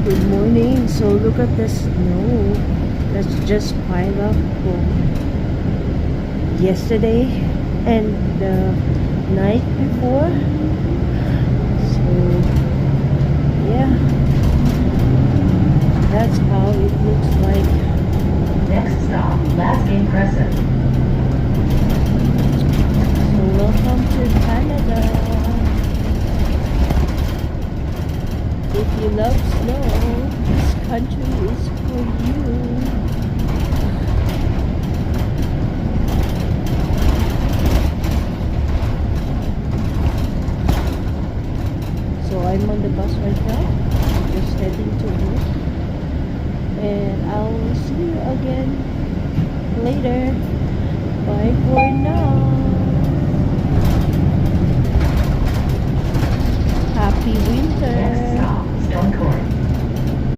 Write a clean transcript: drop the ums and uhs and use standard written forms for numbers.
Good morning. So look at the snow that's just piled up from yesterday and the night before. So yeah, that's how it looks like. Next stop, Laskin Crescent. So welcome to Canada. If you love snow, this country is for you. So I'm on the bus right now. I'm just heading to work. And I'll see you again later. Bye for now.